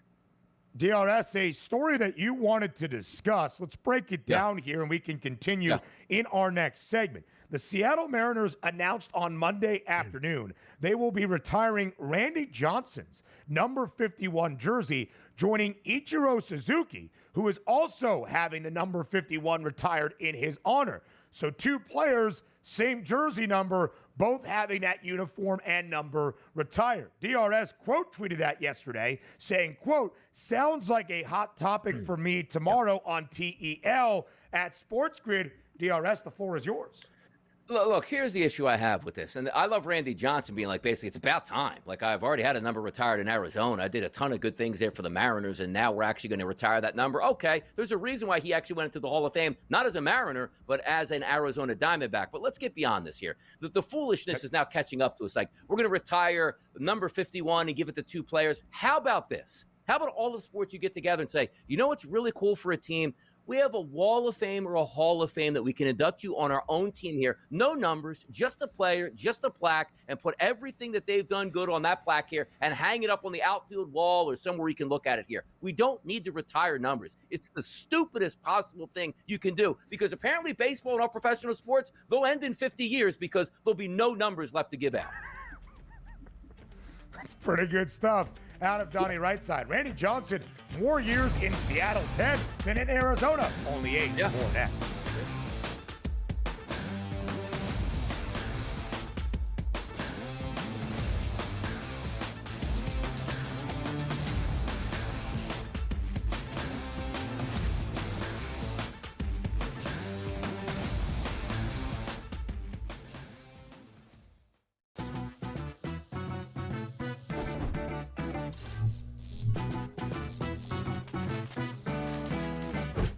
DRS, a story that you wanted to discuss. Let's break it down here and we can continue in our next segment. The Seattle Mariners announced on Monday afternoon they will be retiring Randy Johnson's number 51 jersey, joining Ichiro Suzuki, who is also having the number 51 retired in his honor. So two players, same jersey number, both having that uniform and number retired. DRS quote tweeted that yesterday, saying, quote, sounds like a hot topic for me tomorrow on TEL at SportsGrid. DRS, the floor is yours. Look, here's the issue I have with this. And I love Randy Johnson being like, basically, it's about time. Like, I've already had a number retired in Arizona. I did a ton of good things there for the Mariners, and now we're actually going to retire that number. Okay, there's a reason why he actually went into the Hall of Fame, not as a Mariner, but as an Arizona Diamondback. But let's get beyond this here. The foolishness is now catching up to us. Like, we're going to retire number 51 and give it to two players. How about this? How about all the sports you get together and say, you know what's really cool for a team? We have a Wall of Fame or a Hall of Fame that we can induct you on our own team here. No numbers, just a player, just a plaque, and put everything that they've done good on that plaque here and hang it up on the outfield wall or somewhere you can look at it here. We don't need to retire numbers. It's the stupidest possible thing you can do, because apparently baseball and all professional sports, they'll end in 50 years because there'll be no numbers left to give out. That's pretty good stuff out of Donnie Rightside. Randy Johnson, more years in Seattle, 10 than in Arizona, only 8. More next.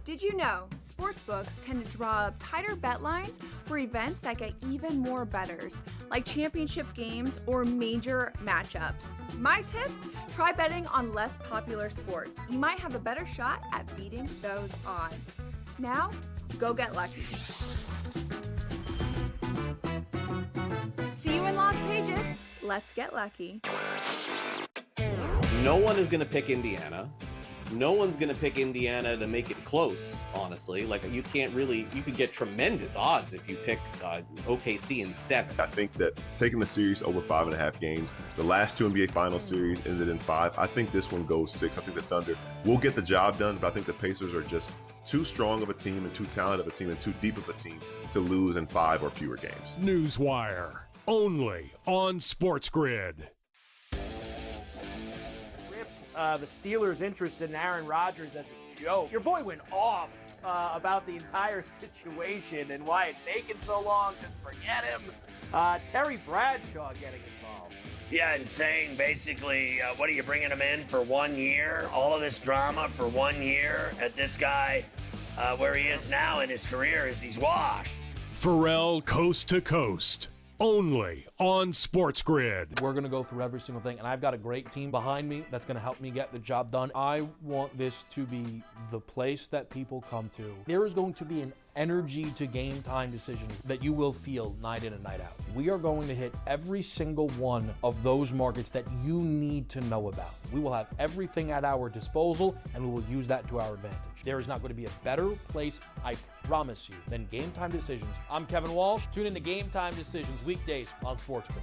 Did you know sportsbooks tend to draw up tighter bet lines for events that get even more bettors, like championship games or major matchups? My tip? Try betting on less popular sports. You might have a better shot at beating those odds. Now, go get lucky. See you in Las Vegas. Let's get lucky. No one is going to pick Indiana. No one's going to pick Indiana to make it close, honestly. Like, you can't really, you could get tremendous odds if you pick OKC in 7. I think that taking the series over 5.5 games, the last two NBA Finals series ended in 5. I think this one goes 6. I think the Thunder will get the job done, but I think the Pacers are just too strong of a team and too talented of a team and too deep of a team to lose in 5 or fewer games. Newswire, only on SportsGrid. The Steelers' interest in Aaron Rodgers as a joke. Your boy went off about the entire situation and why it's taken so long to forget him. Terry Bradshaw getting involved. Yeah, and saying basically, what are you bringing him in for 1 year? All of this drama for 1 year at this guy, where he is now in his career is he's washed. Pharrell Coast to Coast, only on SportsGrid. We're going to go through every single thing, and I've got a great team behind me that's going to help me get the job done. I want this to be the place that people come to. There is going to be an energy to game time decisions that you will feel night in and night out. We are going to hit every single one of those markets that you need to know about. We will have everything at our disposal, and we will use that to our advantage. There is not going to be a better place, I promise you, than Game Time Decisions. I'm Kevin Walsh. Tune in to Game Time Decisions weekdays on SportsGrid.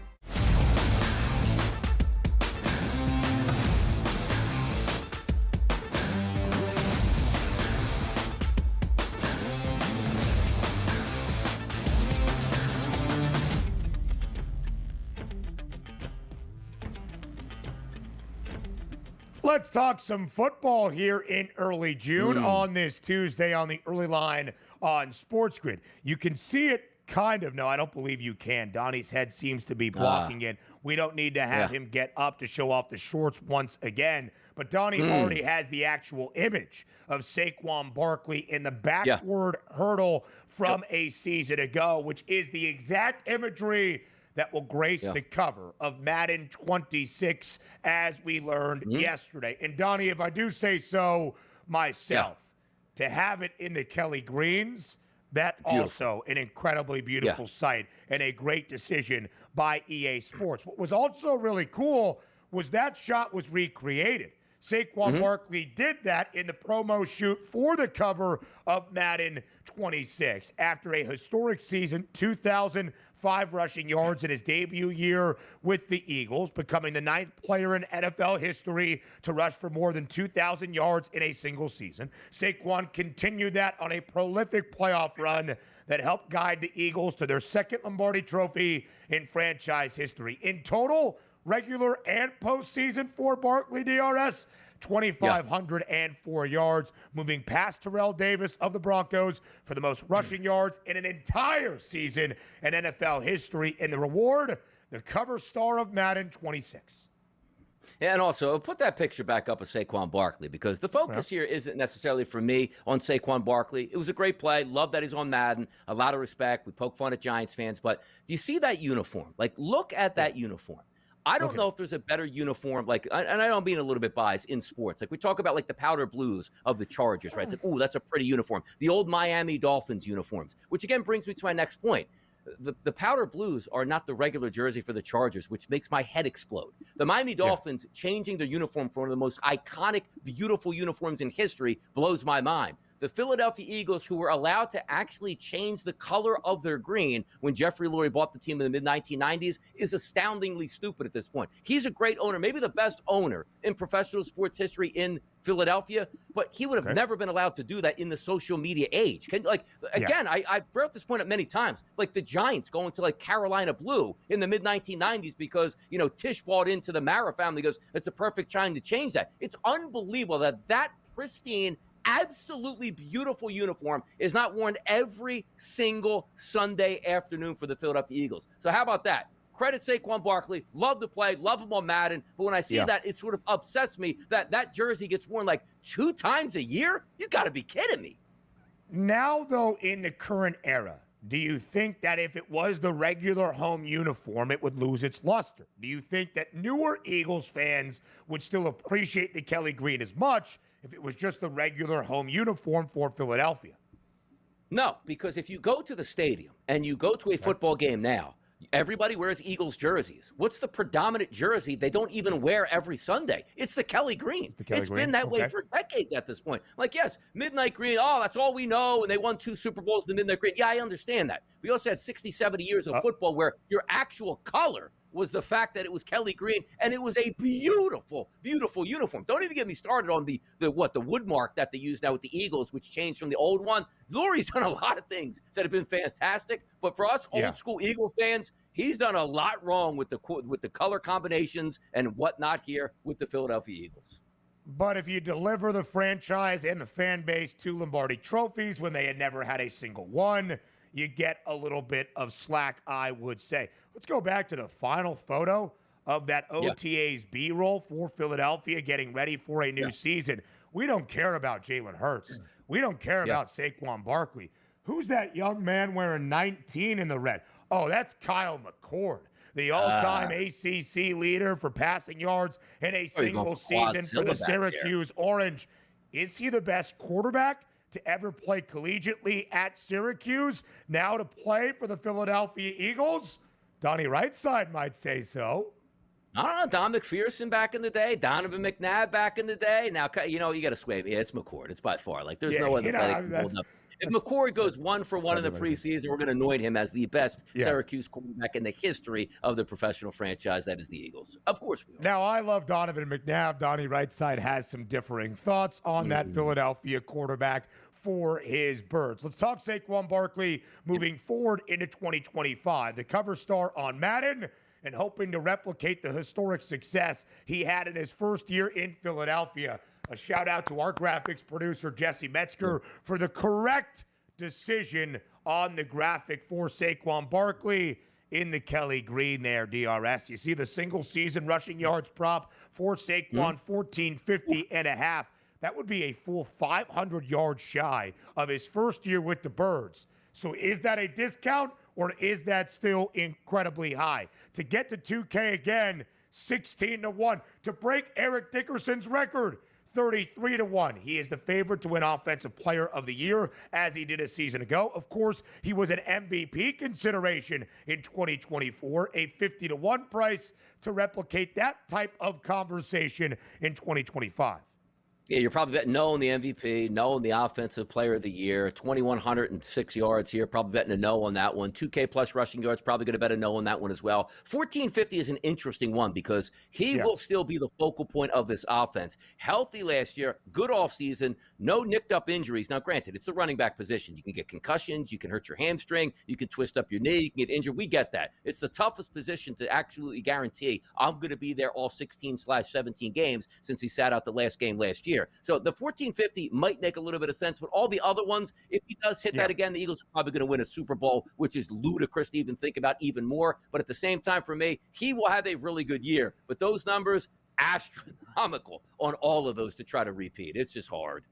Let's talk some football here in early June on this Tuesday on the early line on SportsGrid. You can see it kind of. No, I don't believe you can. Donnie's head seems to be blocking it. We don't need to have him get up to show off the shorts once again. But Donnie already has the actual image of Saquon Barkley in the backward hurdle from a season ago, which is the exact imagery that will grace the cover of Madden 26, as we learned yesterday. And Donnie, if I do say so myself, to have it in the Kelly Greens, that also an incredibly beautiful sight and a great decision by EA Sports. What was also really cool was that shot was recreated. Saquon Barkley did that in the promo shoot for the cover of Madden 26. After a historic season, 2,005 rushing yards in his debut year with the Eagles, becoming the 9th player in NFL history to rush for more than 2,000 yards in a single season. Saquon continued that on a prolific playoff run that helped guide the Eagles to their second Lombardi trophy in franchise history. In total, regular and postseason for Barkley, DRS, 2,504 yards, moving past Terrell Davis of the Broncos for the most rushing yards in an entire season in NFL history. And the reward, the cover star of Madden 26. And also, put that picture back up of Saquon Barkley, because the focus here isn't necessarily for me on Saquon Barkley. It was a great play. Love that he's on Madden. A lot of respect. We poke fun at Giants fans. But do you see that uniform? Like, look at that uniform. I don't know if there's a better uniform, like, and I know I'm being a little bit biased in sports. Like, we talk about, like, the powder blues of the Chargers, right? It's like, ooh, that's a pretty uniform. The old Miami Dolphins uniforms, which, again, brings me to my next point. The powder blues are not the regular jersey for the Chargers, which makes my head explode. The Miami Dolphins changing their uniform for one of the most iconic, beautiful uniforms in history blows my mind. The Philadelphia Eagles, who were allowed to actually change the color of their green when Jeffrey Lurie bought the team in the mid-1990s, is astoundingly stupid at this point. He's a great owner, maybe the best owner in professional sports history in Philadelphia, but he would have never been allowed to do that in the social media age. I brought this point up many times, like the Giants going to like Carolina blue in the mid-1990s because, you know, Tisch bought into the Mara family, goes, it's a perfect time to change that. It's unbelievable that pristine, absolutely beautiful uniform is not worn every single Sunday afternoon for the Philadelphia Eagles. So how about that? Credit Saquon Barkley. Love the play. Love him on Madden. But when I see that, it sort of upsets me that that jersey gets worn like 2 times a year. You got to be kidding me. Now, though, in the current era, do you think that if it was the regular home uniform, it would lose its luster? Do you think that newer Eagles fans would still appreciate the Kelly Green as much if it was just the regular home uniform for Philadelphia? No, because if you go to the stadium and you go to a football game now, everybody wears Eagles jerseys. What's the predominant jersey they don't even wear every Sunday? It's the Kelly Green. It's been that way for decades at this point. Like, yes, midnight green, oh, that's all we know, and they won 2 Super Bowls in the midnight green. Yeah, I understand that. We also had 60, 70 years of football where your actual color was the fact that it was Kelly Green, and it was a beautiful, beautiful uniform. Don't even get me started on the wood mark that they use now with the Eagles, which changed from the old one. Lurie's done a lot of things that have been fantastic, but for us old school Eagle fans, he's done a lot wrong with the color combinations and whatnot here with the Philadelphia Eagles. But if you deliver the franchise and the fan base 2 Lombardi trophies when they had never had a single one, you get a little bit of slack, I would say. Let's go back to the final photo of that OTA's B-roll for Philadelphia getting ready for a new season. We don't care about Jalen Hurts. We don't care about Saquon Barkley. Who's that young man wearing 19 in the red? Oh, that's Kyle McCord, the all-time ACC leader for passing yards in a single season for the Syracuse Orange. Is he the best quarterback to ever play collegiately at Syracuse? Now to play for the Philadelphia Eagles? Donnie Rightside might say so. I don't know. Don McPherson back in the day, Donovan McNabb back in the day. Now, you know, you got to sway. Yeah, it's McCord. It's by far. Like, there's no other play that can hold up. If McCord goes 1 for 1 in the preseason, we're going to anoint him as the best Syracuse quarterback in the history of the professional franchise that is the Eagles. Of course we will. Now, I love Donovan McNabb. Donnie Rightside has some differing thoughts on that Philadelphia quarterback for his Birds. Let's talk Saquon Barkley moving forward into 2025. The cover star on Madden, and hoping to replicate the historic success he had in his first year in Philadelphia. A shout out to our graphics producer, Jesse Metzger, for the correct decision on the graphic for Saquon Barkley in the Kelly Green there, DRS. You see the single season rushing yards prop for Saquon, 1450 and a half. That would be a full 500 yards shy of his first year with the Birds. So is that a discount, or is that still incredibly high? To get to 2K again, 16-1. To break Eric Dickerson's record, 33-1. He is the favorite to win Offensive Player of the Year, as he did a season ago. Of course, he was an MVP consideration in 2024, a 50-1 price to replicate that type of conversation in 2025. Yeah, you're probably betting no on the MVP, no on the Offensive Player of the Year, 2,106 yards here, probably betting a no on that one. 2K plus rushing yards, probably going to bet a no on that one as well. 1450 is an interesting one because he will still be the focal point of this offense. Healthy last year, good offseason, no nicked up injuries. Now, granted, it's the running back position. You can get concussions, you can hurt your hamstring, you can twist up your knee, you can get injured. We get that. It's the toughest position to actually guarantee I'm going to be there all 16/17 games since he sat out the last game last year. So the 1450 might make a little bit of sense, but all the other ones, if he does hit that again, the Eagles are probably going to win a Super Bowl, which is ludicrous to even think about even more. But at the same time, for me, he will have a really good year. But those numbers, astronomical on all of those to try to repeat. It's just hard.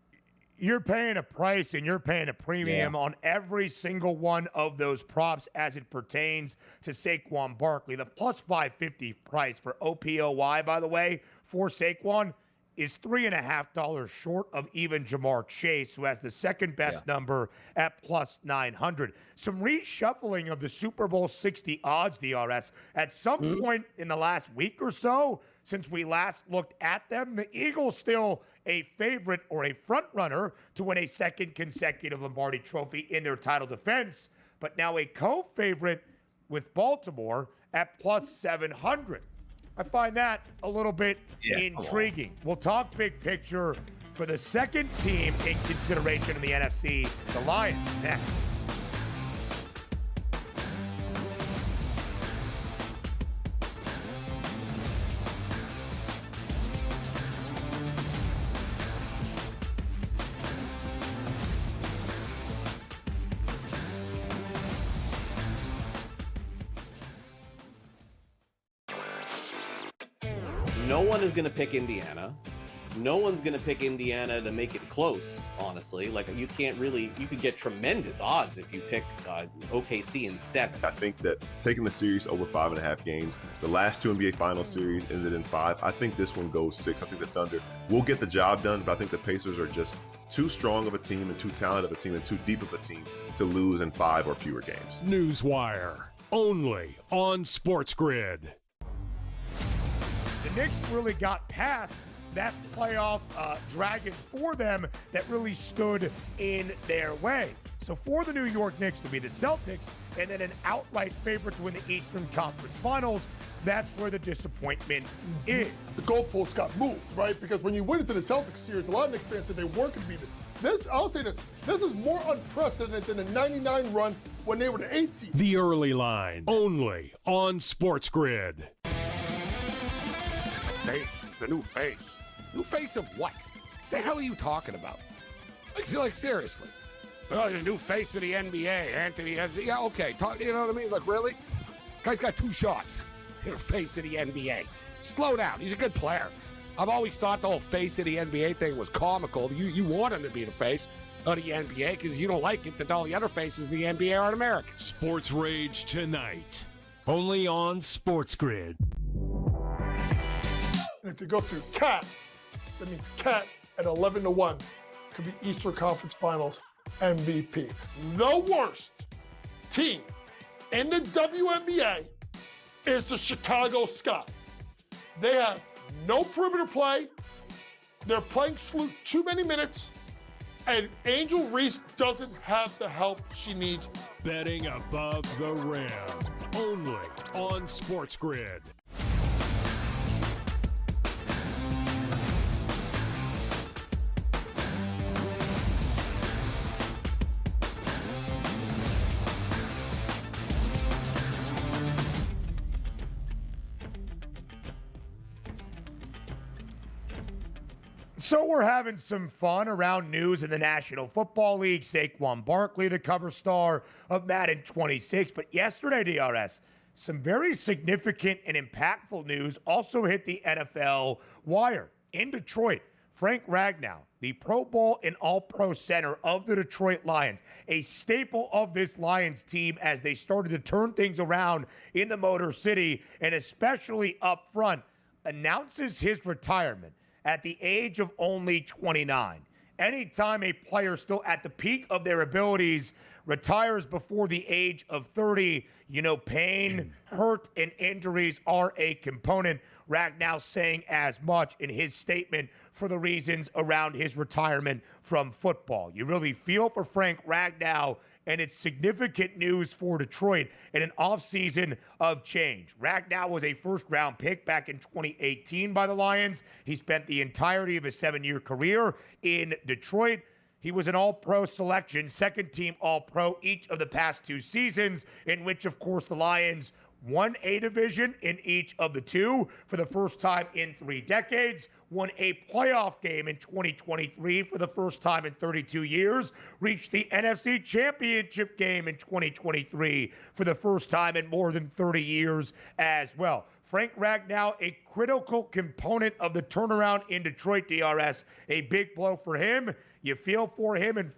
You're paying a price and you're paying a premium on every single one of those props as it pertains to Saquon Barkley. The plus 550 price for OPOY, by the way, for Saquon is $3.50 short of even Jamar Chase, who has the second best number at plus 900. Some reshuffling of the Super Bowl 60 odds, DRS. At some point in the last week or so, since we last looked at them, the Eagles still a favorite or a front runner to win a second consecutive Lombardi Trophy in their title defense, but now a co-favorite with Baltimore at plus 700. I find that a little bit intriguing. We'll talk big picture for the second team in consideration in the NFC, the Lions, next. No one is going to pick Indiana. No one's going to pick Indiana to make it close, honestly. Like, you can't really, you could get tremendous odds if you pick OKC in 7. I think that taking the series over 5.5 games, the last two NBA Finals series ended in 5. I think this one goes 6. I think the Thunder will get the job done, but I think the Pacers are just too strong of a team and too talented of a team and too deep of a team to lose in 5 or fewer games. Newswire, only on SportsGrid. The Knicks really got past that playoff dragon for them that really stood in their way. So for the New York Knicks to be the Celtics and then an outright favorite to win the Eastern Conference Finals, that's where the disappointment is. The goalposts got moved, right? Because when you went into the Celtics series, a lot of Knicks fans said they weren't going to beat it. This, I'll say this is more unprecedented than the 99 run when they were the 8th seed. The Early Line, only on SportsGrid. Face. He's the new face. New face of what? The hell are you talking about? Like seriously. Oh, the new face of the NBA, Anthony. Yeah, okay. You know what I mean? Like, really? Guy's got 2 shots. You're the face of the NBA. Slow down. He's a good player. I've always thought the whole face of the NBA thing was comical. You want him to be the face of the NBA because you don't like it that all the other faces of the NBA aren't American. Sports Rage tonight, only on SportsGrid. And if you go through Cat, that means Cat at 11-1 could be Eastern Conference Finals MVP. The worst team in the WNBA is the Chicago Sky. They have no perimeter play. They're playing too many minutes. And Angel Reese doesn't have the help she needs. Betting above the rim, only on SportsGrid. So we're having some fun around news in the National Football League. Saquon Barkley, the cover star of Madden 26. But yesterday, DRS, some very significant and impactful news also hit the NFL wire. In Detroit, Frank Ragnow, the Pro Bowl and All-Pro center of the Detroit Lions, a staple of this Lions team as they started to turn things around in the Motor City, and especially up front, announces his retirement at the age of only 29. Anytime a player still at the peak of their abilities retires before the age of 30, pain, hurt, and injuries are a component. Ragnow saying as much in his statement for the reasons around his retirement from football. You really feel for Frank Ragnow, and it's significant news for Detroit in an offseason of change. Ragnow was a first-round pick back in 2018 by the Lions. He spent the entirety of his 7-year career in Detroit. He was an All-Pro selection, second-team All-Pro each of the past 2 seasons, in which, of course, the Lions won a division in each of the 2 for the first time in 3 decades, won a playoff game in 2023 for the first time in 32 years, reached the NFC Championship game in 2023 for the first time in more than 30 years as well. Frank Ragnow, a critical component of the turnaround in Detroit, DRS. A big blow for him. You feel for him and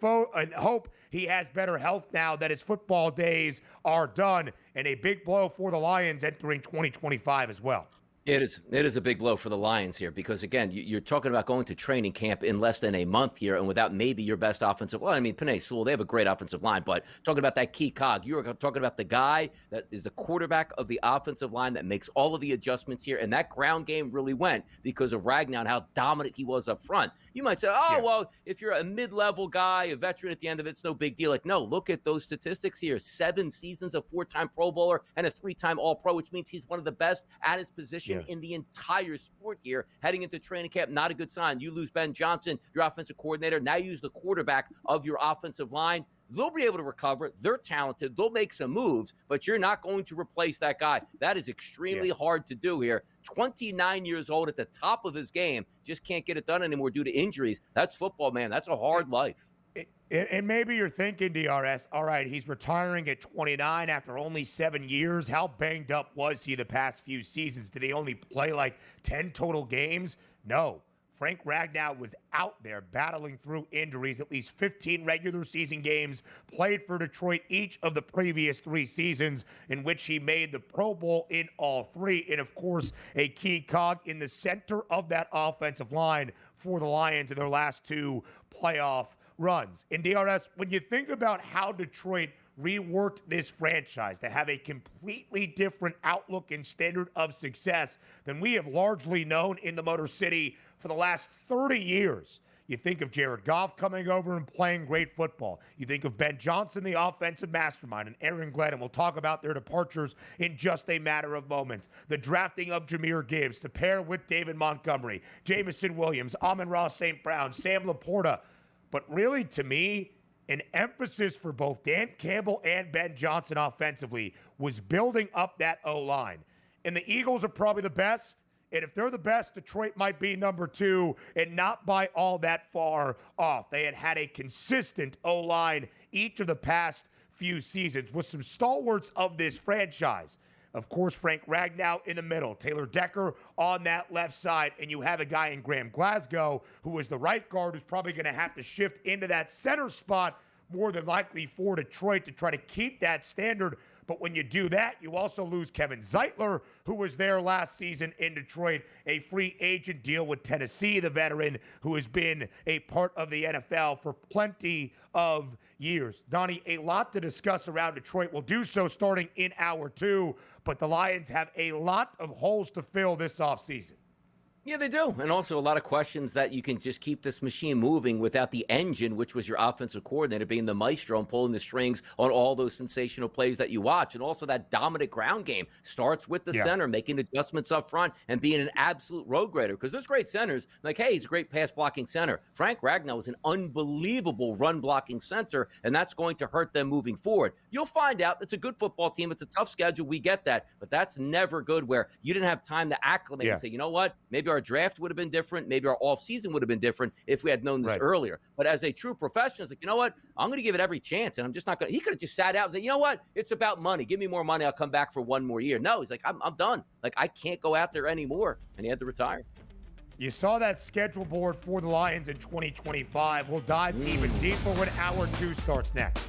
hope he has better health now that his football days are done. And a big blow for the Lions entering 2025 as well. It is a big blow for the Lions here because, again, you're talking about going to training camp in less than a month here and without maybe your best offensive line. I mean, Penei Sewell, they have a great offensive line, but talking about that key cog, you're talking about the guy that is the quarterback of the offensive line that makes all of the adjustments here, and that ground game really went because of Ragnow and how dominant he was up front. You might say, well, if you're a mid-level guy, a veteran at the end of it, it's no big deal. Like, no, look at those statistics here. 7 seasons, a 4-time Pro Bowler, and a 3-time All-Pro, which means he's one of the best at his position in the entire sport here. Heading into training camp, not a good sign. You lose Ben Johnson, your offensive coordinator. Now you use the quarterback of your offensive line. They'll be able to recover. They're talented. They'll make some moves, but you're not going to replace that guy. That is extremely hard to do here. 29 years old at the top of his game, just can't get it done anymore due to injuries. That's football, man. That's a hard life. And maybe you're thinking, DRS, all right, he's retiring at 29 after only 7 years. How banged up was he the past few seasons? Did he only play like 10 total games? No. Frank Ragnow was out there battling through injuries, at least 15 regular season games, played for Detroit each of the previous 3 seasons, in which he made the Pro Bowl in all 3. And, of course, a key cog in the center of that offensive line for the Lions in their last 2 playoff runs. In DRS, when you think about how Detroit reworked this franchise to have a completely different outlook and standard of success than we have largely known in the Motor City for the last 30 years. You think of Jared Goff coming over and playing great football. You think of Ben Johnson, the offensive mastermind, and Aaron Glenn, and we'll talk about their departures in just a matter of moments. The drafting of Jahmyr Gibbs to pair with David Montgomery, Jameson Williams, Amon-Ra St. Brown, Sam Laporta. But really, to me, an emphasis for both Dan Campbell and Ben Johnson offensively was building up that O-line. And the Eagles are probably the best. And if they're the best, Detroit might be number 2 and not by all that far off. They had a consistent O-line each of the past few seasons with some stalwarts of this franchise. Of course, Frank Ragnow in the middle, Taylor Decker on that left side, and you have a guy in Graham Glasgow who is the right guard who's probably going to have to shift into that center spot more than likely for Detroit to try to keep that standard. But when you do that, you also lose Kevin Zeitler, who was there last season in Detroit, a free agent deal with Tennessee, the veteran who has been a part of the NFL for plenty of years. Donnie, a lot to discuss around Detroit. We'll do so starting in hour 2, but the Lions have a lot of holes to fill this offseason. Yeah, they do. And also a lot of questions that you can just keep this machine moving without the engine, which was your offensive coordinator being the maestro and pulling the strings on all those sensational plays that you watch. And also that dominant ground game starts with the center, making adjustments up front and being an absolute road grader. Because there's great centers. Like, hey, he's a great pass blocking center. Frank Ragnow is an unbelievable run blocking center, and that's going to hurt them moving forward. You'll find out it's a good football team. It's a tough schedule. We get that. But that's never good where you didn't have time to acclimate and say, you know what, maybe our draft would have been different. Maybe our off-season would have been different if we had known this earlier. But as a true professional, it's like, you know what? I'm going to give it every chance, and I'm just not going to. He could have just sat out and said, you know what? It's about money. Give me more money. I'll come back for 1 more year. No, he's like, I'm done. Like, I can't go out there anymore. And he had to retire. You saw that schedule board for the Lions in 2025. We'll dive even deeper when Hour 2 starts next.